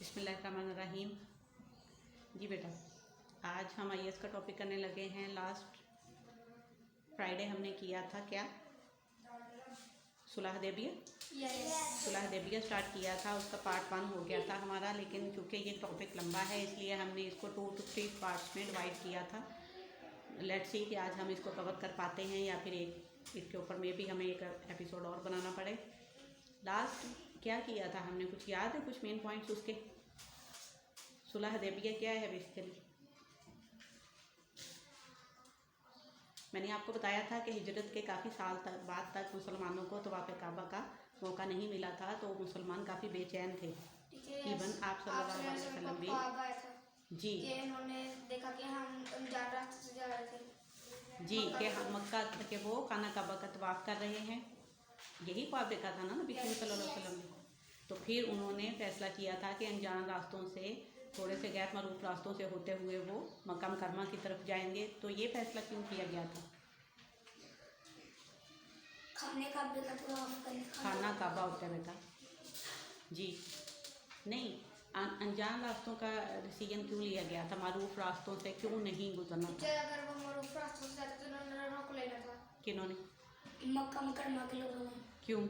बिस्मिल्लाहिर्रहमानिर्रहीम। जी बेटा, आज हम आईएएस का टॉपिक करने लगे हैं। लास्ट फ्राइडे हमने किया था क्या, सुलह हुदैबिया। सुलह हुदैबिया स्टार्ट किया था, उसका पार्ट 1 हो गया था हमारा, लेकिन चूँकि ये टॉपिक लंबा है इसलिए हमने इसको 2 to 3 पार्ट्स में डिवाइड किया था। लेट्स सी कि आज हम इसको कवर कर पाते हैं या फिर इसके ऊपर में भी हमें एक एपिसोड और बनाना पड़े। लास्ट क्या किया था हमने, कुछ याद है? कुछ मेन पॉइंट्स उसके। सुलह हुदैबिया क्या है बेसिकली? मैंने आपको बताया था कि हिजरत के काफ़ी साल बाद तक मुसलमानों को तवाफ़ काबा का मौका नहीं मिला था, तो मुसलमान काफ़ी बेचैन थे। इवन आप सल्लल्लाहु अलैहि वसल्लम भी जी उन्होंने देखा कि हम अनजान रास्ते से जा रहे थे जी कि हम मक्का के वो खाना काबा का तवाफ़ कर रहे हैं, यही ख्वाब देखा था ना नबी सल्लल्लाहु अलैहि वसल्लम ने। तो फिर उन्होंने फैसला किया था कि अनजान रास्तों से, थोड़े से गैर मरूफ रास्तों से होते हुए वो मक्का मुकर्रमा की तरफ जाएंगे। तो ये फैसला क्यों किया गया था? खाना काबा होता है बेटा जी, नहीं, अनजान रास्तों का डिसीजन क्यों लिया गया था? मारूफ रास्तों से क्यों नहीं गुजरना था? अगर वो मारूफ रास्तों से जाते तो उन्होंने रोक लेना था। किन्होंने? मक्का मुकर्रमा के लोगों ने। क्यों?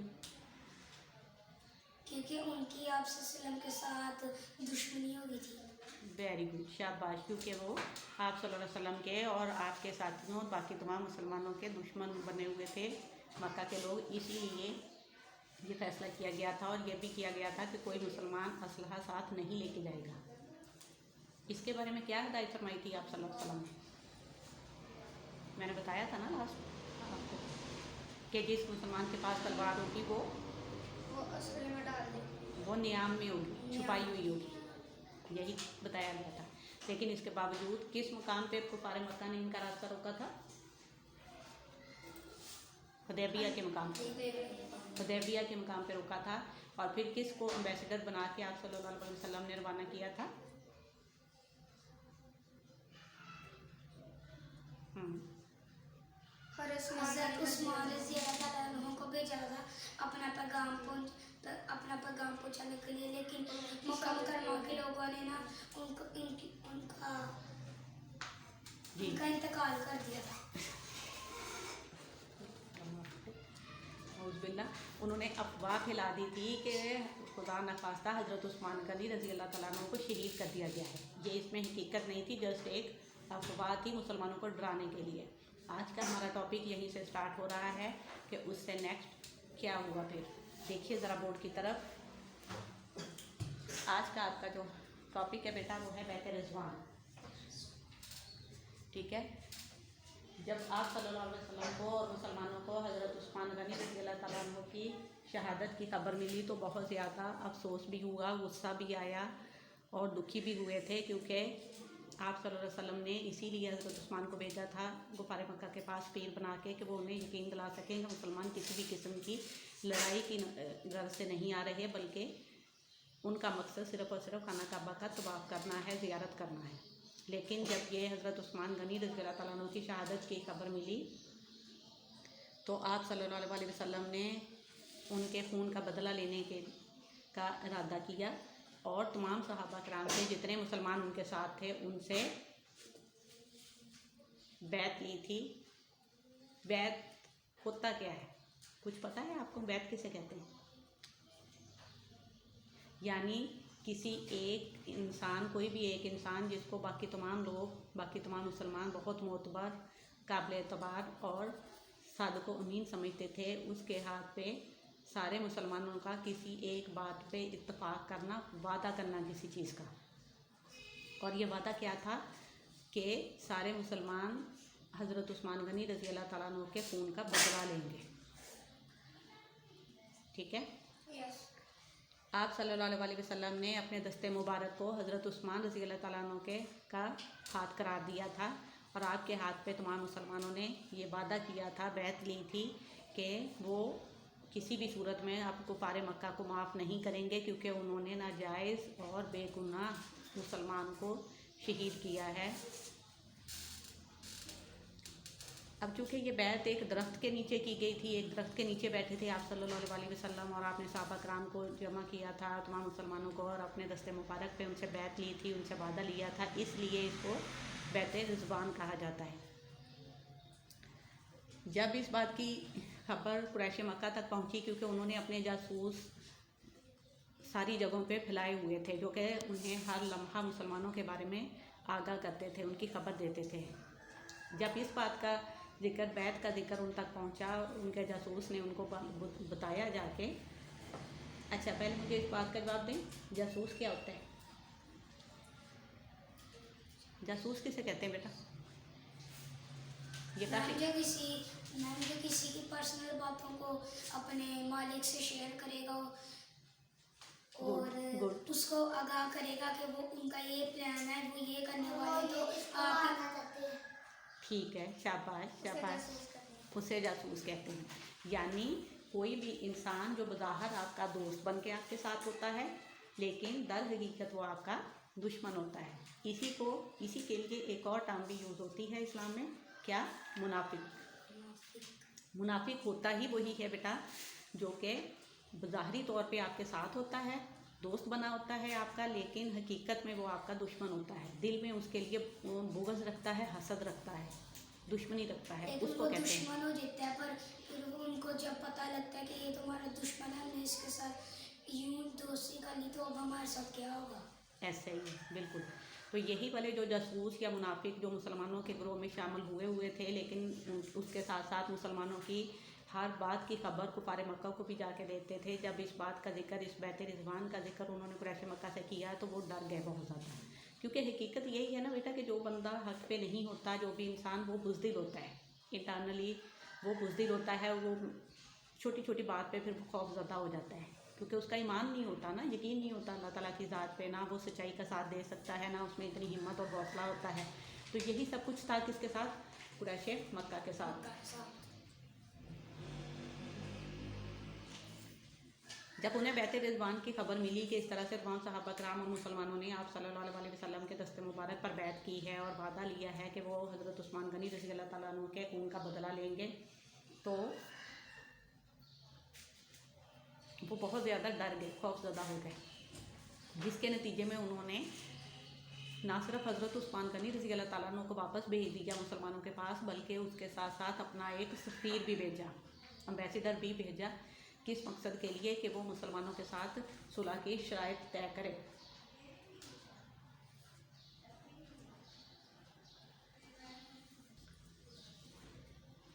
क्योंकि उनकी आपसे सल्लम के साथ दुश्मनी हो गई थी। वेरी गुड, शाबाश। क्योंकि वो आप सल्लल्लाहु अलैहि वसल्लम के और आपके साथियों और बाकी तमाम मुसलमानों के दुश्मन बने हुए थे मक्का के लोग, इसीलिए ये फैसला किया गया था। और ये भी किया गया था कि कोई मुसलमान असलहा साथ नहीं लेके जाएगा। इसके बारे में क्या हिदायत फरमाई थी आप सल्लल्लाहु अलैहि वसल्लम ने? मैंने बताया था ना लास्ट आपको कि जिस मुसलमान के पास तलवार होगी वो असले में डाल दे, वो नियाम में होगी, छुपाई हुई होगी, यही बताया गया था। लेकिन इसके बावजूद किस मुकाम पे कुफार मक्का ने इनका रास्ता रोका था? हुदैबिया के मुकाम पे, हुदैबिया के मुकाम पे रोका था। और फिर किसको एम्बेसडर बना के आप सल्लल्लाहु अलैहि वसल्लम ने रवाना किया था? को भेजा था अपना पैगाम पहुंचाने के लिए, लेकिन मक्का मुकर्रमा के लोगों ने ना उनका इंतकाल कर दिया था। उन्होंने अफवाह फैला दी थी कि खुदा न खास्ता हज़रत उस्मान गनी रज़ी अल्लाह तआला अन्हु को शहीद कर दिया गया है। ये इसमें हकीकत नहीं थी, जस्ट एक अफवाह थी मुसलमानों को डराने के लिए। आज का हमारा टॉपिक यहीं से स्टार्ट हो रहा है कि उससे नेक्स्ट क्या हुआ। फिर देखिए ज़रा बोर्ड की तरफ। आज का आपका जो टॉपिक है बेटा वो है बैत रिज़वान। ठीक है, जब आप सल्लल्लाहु अलैहि वसल्लम को और मुसलमानों को हज़रत उस्मान गनी रज़ी अल्लाह तआला अन्हु की शहादत की खबर मिली तो बहुत ज़्यादा अफसोस भी हुआ, गुस्सा भी आया और दुखी भी हुए थे। क्योंकि आप सल्लल्लाहु अलैहि वसल्लम ने इसीलिए हज़रत उस्मान को भेजा था गुफार मक्का के पास पीर बना के कि वो उन्हें यकीन दिला सकें कि मुसलमान किसी भी किस्म की लड़ाई की गर्ज से नहीं आ रहे, बल्कि उनका मकसद सिर्फ़ और सिर्फ खाना काबा का तवाफ़ करना है, ज़ियारत करना है। लेकिन जब ये हज़रत उस्मान गनी रज़ी अल्लाह तआला अन्हु की शहादत की खबर मिली तो आप सल्लल्लाहु अलैहि वसल्लम ने उनके खून का बदला लेने का इरादा किया और तमाम सहाबा कराम से जितने मुसलमान उनके साथ थे उनसे बैत ली थी। बैत होता क्या है, कुछ पता है आपको? बैत किसे कहते हैं? यानी किसी एक इंसान, कोई भी एक इंसान जिसको बाकी तमाम लोग, बाकी तमाम मुसलमान बहुत मोतबर, काबिल एतबार और सादिक़ व अमीन समझते थे, उसके हाथ पे सारे मुसलमानों का किसी एक बात पे इत्तेफाक करना, वादा करना किसी चीज़ का। और ये वादा क्या था कि सारे मुसलमान हज़रत उस्मान गनी रज़ी अल्लाह तआला अन्हु के खून का बदला लेंगे। ठीक है, आप सल्लल्लाहु अलैहि वसल्लम ने अपने दस्ते मुबारक को हज़रत उस्मान रज़ी अल्लाह तआला अन्हु के का हाथ करार दिया था और आपके हाथ पे तमाम मुसलमानों ने ये वादा किया था, बैत ली थी कि वो किसी भी सूरत में आप कुफार मक्का को माफ़ नहीं करेंगे, क्योंकि उन्होंने नाजायज़ और बेगुनाह मुसलमान को शहीद किया है। अब चूँकि ये बैत एक दरख्त के नीचे की गई थी, एक दरख्त के नीचे बैठे थे आप सल्लल्लाहु अलैहि वसल्लम और आपने सहाबा कराम को जमा किया था, तमाम मुसलमानों को, और अपने दस्ते मुबारक पे उनसे बैत ली थी, उनसे वादा लिया था, इसलिए इसको बैत रिज़वान कहा जाता है। जब इस बात की खबर कुरैश मक्का तक पहुंची, क्योंकि उन्होंने अपने जासूस सारी जगहों पे फैलाए हुए थे जो कि उन्हें हर लम्हा मुसलमानों के बारे में आगाह करते थे, उनकी खबर देते थे। जब इस बात का जिक्र, बैत का जिक्र उन तक पहुंचा, उनके जासूस ने उनको बताया जाके। अच्छा, पहले मुझे इस बात का जवाब दें, जासूस क्या होता है? जासूस किसे कहते हैं बेटा? ये काफी जो किसी की पर्सनल बातों को अपने मालिक से शेयर करेगा और उसको आगाह करेगा कि वो उनका ये प्लान है, वो ये करने वाले, तो आप ठीक है, शाबाश शाबाश, उसे जासूस कहते हैं। यानी कोई भी इंसान जो बज़ाहिर आपका दोस्त बन के आपके साथ होता है, लेकिन दर हकीकत वो आपका दुश्मन होता है। इसी के लिए एक और टर्म भी यूज़ होती है इस्लाम में, क्या? मुनाफिक। मुनाफिक होता ही वही है बेटा जो कि ज़ाहरी तौर पे आपके साथ होता है, दोस्त बना होता है आपका, लेकिन हकीकत में वो आपका दुश्मन होता है। दिल में उसके लिए बुग़्ज़ रखता है, हसद रखता है, दुश्मनी रखता है, उसको कहते हैं। दुश्मन हो जाता है, पर फिर उनको जब पता लगता है कि ये तुम्हारा दुश्मन है, हमने इसके साथ यूं दोस्ती कर ली, तो अब हमारे साथ क्या होगा? ऐसे ही बिल्कुल। तो यही वाले जो जासूस या मुनाफिक जो मुसलमानों के ग्रोह में शामिल हुए थे, लेकिन उसके साथ साथ मुसलमानों की हर बात की खबर कुफार मक्का को भी जाके देते थे। जब इस बात का जिक्र, इस बैत रिज़वान का जिक्र उन्होंने कुरैश मक्का से किया तो वो डर गए बहुत ज़्यादा, क्योंकि हकीकत यही है ना बेटा कि जो बंदा हक पे नहीं होता, जो भी इंसान, वो बुज़दिल होता है, इंटरनली वो बुज़दिल होता है, वो छोटी छोटी बात पे फिर खौफज़दा हो जाता है, क्योंकि उसका ईमान नहीं होता ना, यकीन नहीं होता अल्लाह ताला की ज़ात पे, ना वो सच्चाई का साथ दे सकता है, ना उसमें इतनी हिम्मत और हौसला होता है। तो यही सब कुछ था किसके साथ? कुरैश मक्का के साथ। जब उन्हें बैत रिज़वान की खबर मिली कि इस तरह से तमाम सहाबा कराम और मुसलमानों ने आप सल्लल्लाहु अलैहि वसल्लम के दस्ते मुबारक पर बैत की है और वादा लिया है कि वो हज़रत उस्मान गनी रज़ी अल्लाह ताला अन्हु के खून का बदला लेंगे, तो वो बहुत ज़्यादा डर गए, खौफज़दा हो गए, जिसके नतीजे में उन्होंने ना सिर्फ हज़रत उस्मान गनी रज़ी अल्लाह ताला अन्हु को वापस भेज दिया मुसलमानों के पास, बल्कि उसके साथ साथ अपना एक सफ़ीर भी भेजा, एम्बेसडर भी भेजा। किस मकसद के लिए? कि वो मुसलमानों के साथ सुलह की शराइत तय करे।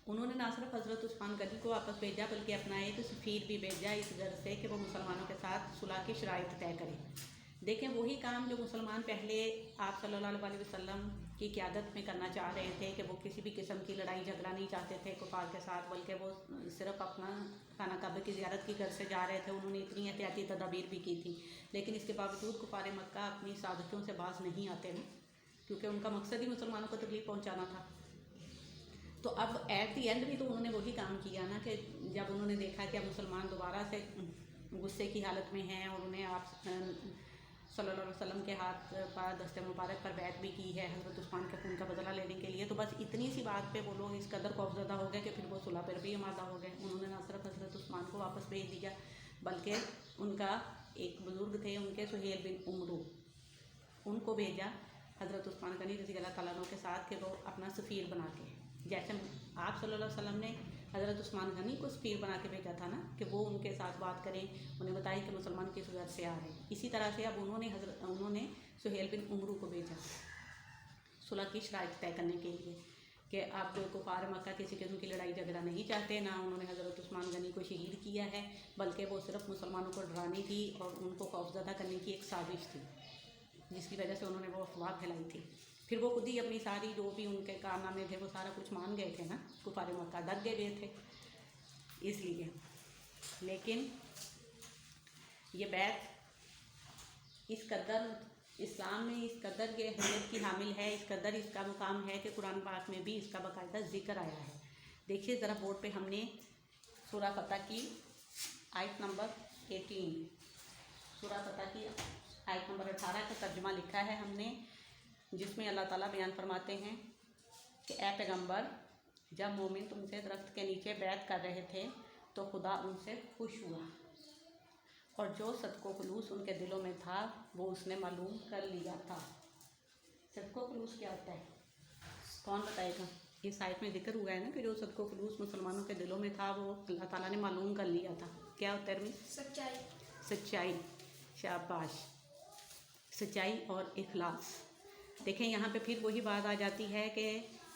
उन्होंने ना सिर्फ हज़रत उस्मान गनी को वापस भेजा, बल्कि अपना एक सफ़ीर भी भेजा इस गर्ज से कि वो मुसलमानों के साथ सुलह की शराइत तय करे। देखें, वही काम जो मुसलमान पहले आप सल्लल्लाहु अलैहि वसल्लम की क़यादत में करना चाह रहे थे कि वो किसी भी किस्म की लड़ाई झगड़ा नहीं चाहते थे कुफार के साथ, बल्कि वो सिर्फ अपना खाना काबा की ज़ियारत की गर्ज से जा रहे थे। उन्होंने इतनी एहतियाती तदाबीर भी की थी, लेकिन इसके बावजूद कुफार मक्का अपनी साजिशों से बाज नहीं आते हैं, क्योंकि उनका मकसद ही मुसलमानों को तकलीफ पहुँचाना था। तो अब एट दी एंड भी तो उन्होंने वही काम किया ना, कि जब उन्होंने देखा कि अब मुसलमान दोबारा से गुस्से की हालत में हैं और उन्हें आप सल्लल्लाहु अलैहि वसल्लम के हाथ पर दस्ते मुबारक पर बैत भी की है हज़रत उस्मान के खून का बदला लेने के लिए, तो बस इतनी सी बात पे वो लोग इस कदर खौफज़दा हो गए कि फिर वो सुलह पर भी आमादा हो गए। उन्होंने ना सिर्फ हज़रत उस्मान को वापस भेज दिया, बल्कि उनका एक बुज़ुर्ग थे उनके सुहेल बिन उमरू, उनको भेजा हज़रत उस्मान गनी रज़ी अल्लाह ताला अन्हु के साथ कि वो अपना सफ़ीर बना के, जैसे आप सल्लल्लाहु अलैहि वसल्लम ने हज़रत उस्मान गनी को सफ़ीर बना के भेजा था ना, कि वो उनके साथ बात करें, उन्हें बताएं कि मुसलमान किस वजह से आ रहे हैं। इसी तरह से अब उन्होंने सुहेल बिन उमरू को भेजा सुलह की शराइत तय करने के लिए, कि आप जो कुफार मक्का किसी किस्म की लड़ाई झगड़ा नहीं चाहते, ना उन्होंने हज़रत उस्मान गनी को शहीद किया है, बल्कि वो सिर्फ मुसलमानों को डराने की और उनको खौफज़दा करने की एक साजिश थी, जिसकी वजह से उन्होंने वो अफवाह फैलाई थी। फिर वो खुद ही अपनी सारी जो भी उनके कारनामे थे वो सारा कुछ मान गए थे ना, कुफार मक्का डर गए थे इसलिए। लेकिन ये बैत इस कदर इस्लाम में इस कदर के अहमियत की हामिल है, इस कदर इसका मुकाम है कि कुरान पाक में भी इसका बाकायदा जिक्र आया है। देखिए ज़रा बोर्ड पे हमने सूरह फतह की आयत नंबर 18, सूरह फतह की आयत नंबर 18 का तर्जुमा लिखा है हमने, जिसमें अल्लाह ताला बयान फरमाते हैं कि ए पैगंबर, जब मोमिन तुमसे दरख्त के नीचे बैत कर रहे थे तो खुदा उनसे खुश हुआ, और जो सदको खुलूस उनके दिलों में था वो उसने मालूम कर लिया था। सदको खुलूस क्या होता है, कौन बताएगा? इस आयत में जिक्र हुआ है ना कि जो सदको खुलूस मुसलमानों के दिलों में था वो अल्लाह ताला ने मालूम कर लिया था। क्या होता है? सच्चाई। सच्चाई, शाबाश, सच्चाई और इखलास। देखें यहाँ पे फिर वही बात आ जाती है कि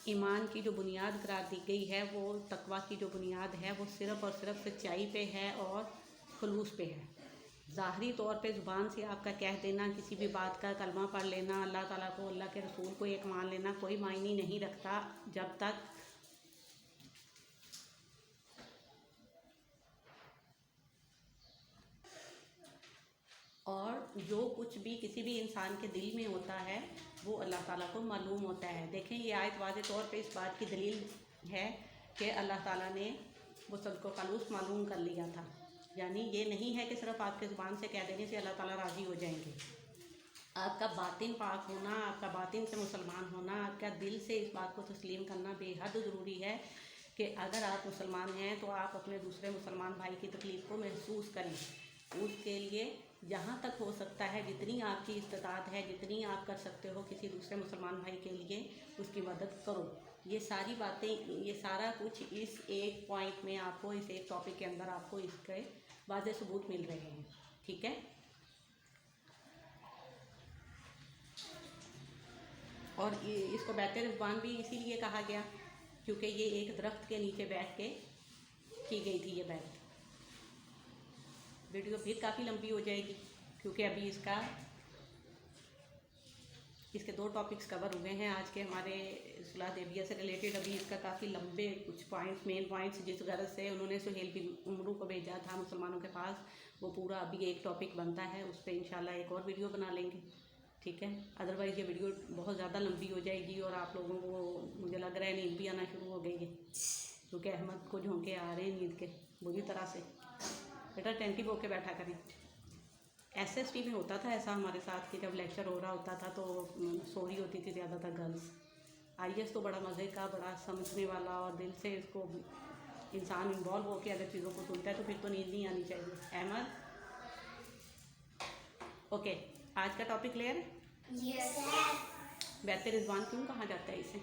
ईमान की जो बुनियाद करार दी गई है वो तकवा की जो बुनियाद है वो सिर्फ़ और सिर्फ सच्चाई पे है और खुलूस पे है। ज़ाहरी तौर पे ज़ुबान से आपका कह देना, किसी भी बात का कलमा पढ़ लेना, अल्लाह ताला को, अल्लाह के रसूल को एक मान लेना कोई मायने नहीं रखता जब तक और जो कुछ भी किसी भी इंसान के दिल में होता है वो अल्लाह ताला को मालूम होता है। देखें ये आयत वाज़े तौर पे इस बात की दलील है कि अल्लाह ताला ने वो सबको खलूस मालूम कर लिया था। यानी ये नहीं है कि सिर्फ आपके ज़ुबान से कह देने से अल्लाह ताला राज़ी हो जाएंगे। आपका बातिन पाक होना, आपका बातिन से मुसलमान होना, आपका दिल से इस बात को तस्लीम करना बेहद ज़रूरी है कि अगर आप मुसलमान हैं तो आप अपने दूसरे मुसलमान भाई की तकलीफ़ को महसूस करें। उसके लिए जहाँ तक हो सकता है, जितनी आपकी इस्तात है, जितनी आप कर सकते हो किसी दूसरे मुसलमान भाई के लिए उसकी मदद करो। ये सारी बातें, ये सारा कुछ इस एक पॉइंट में आपको, इस एक टॉपिक के अंदर आपको इसके वाज़े सबूत मिल रहे हैं। ठीक है, और इसको बैतर रिज़वान भी इसीलिए कहा गया क्योंकि ये एक दरख्त के नीचे बैठ के की गई थी ये बैत। वीडियो फिर काफ़ी लंबी हो जाएगी क्योंकि अभी इसके 2 टॉपिक्स कवर हुए हैं आज के हमारे सुलह देबिया से रिलेटेड। अभी इसका काफ़ी लंबे कुछ पॉइंट्स, मेन पॉइंट्स जिस गरज से उन्होंने सुहेल बिन उमरू को भेजा था मुसलमानों के पास, वो पूरा अभी एक टॉपिक बनता है, उस पर इंशाल्लाह एक और वीडियो बना लेंगे। ठीक है, अदरवाइज़ ये वीडियो बहुत ज़्यादा लंबी हो जाएगी और आप लोगों को, मुझे लग रहा है, नींद भी आना शुरू हो गई है क्योंकि अहमद को झोंके आ रहे हैं नींद के बुरी तरह से। बेटा अटेंटिव होके बैठा करें। SST में होता था ऐसा हमारे साथ कि जब लेक्चर हो रहा होता था तो सो रही होती थी ज़्यादातर गर्ल्स। IS तो बड़ा मज़े का, बड़ा समझने वाला और दिल से इसको इंसान इन्वॉल्व होकर अगर चीज़ों को सुनता है तो फिर तो नींद नहीं आनी चाहिए। अहमद, ओके, आज का टॉपिक क्लियर है? यस। बैतर रिज़वान क्यों कहा जाता है इसे?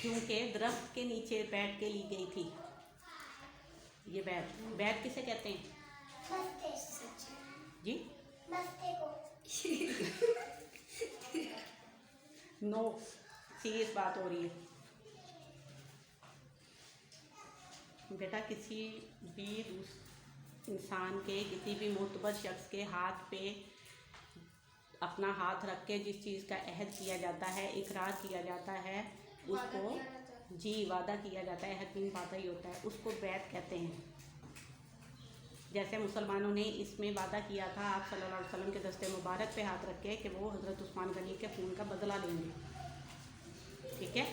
क्योंकि दरख्त के नीचे बैठ के ली गई थी ये बैत किसे कहते हैं जी? नो, सीरियस बात हो रही है बेटा। किसी भी इंसान के, किसी भी मुतबर शख्स के हाथ पे अपना हाथ रख के जिस चीज़ का अहद किया जाता है, इकरार किया जाता है, उसको जी वादा किया जाता है, अहद भी वादा ही होता है, उसको बैत कहते हैं। जैसे मुसलमानों ने इसमें वादा किया था आप सल्लल्लाहु अलैहि वसल्लम के दस्ते मुबारक पे हाथ रख के कि वो हज़रत उस्मान गनी के खून का बदला लेंगे। ठीक है,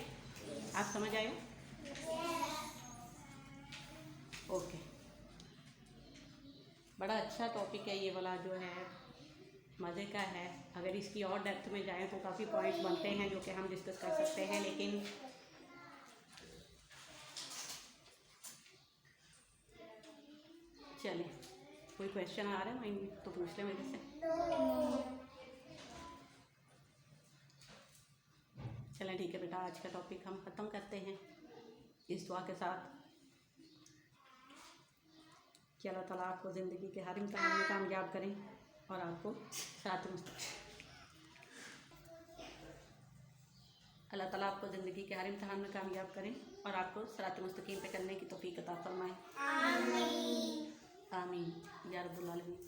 आप समझ आए? ओके, बड़ा अच्छा टॉपिक है ये वाला, जो है मज़े का है। अगर इसकी और डेप्थ में जाएं तो काफ़ी पॉइंट्स बनते हैं जो कि हम डिस्कस कर सकते हैं, लेकिन चलें, कोई क्वेश्चन आ रहा है माइंड में तो पूछ लें मेरे से। चलें ठीक है बेटा, आज का टॉपिक हम ख़त्म करते हैं इस दुआ के साथ कि अल्लाह ताला आपको ज़िंदगी के हर इम्तिहान में कामयाब करें और आपको अल्लाह ताला आपको ज़िंदगी के हर इम्तिहान में कामयाब करें और आपको सिरात मुस्तकीम पे चलने की तौफीक अता फरमाएं। आमीन या रब्बुल आलमीन।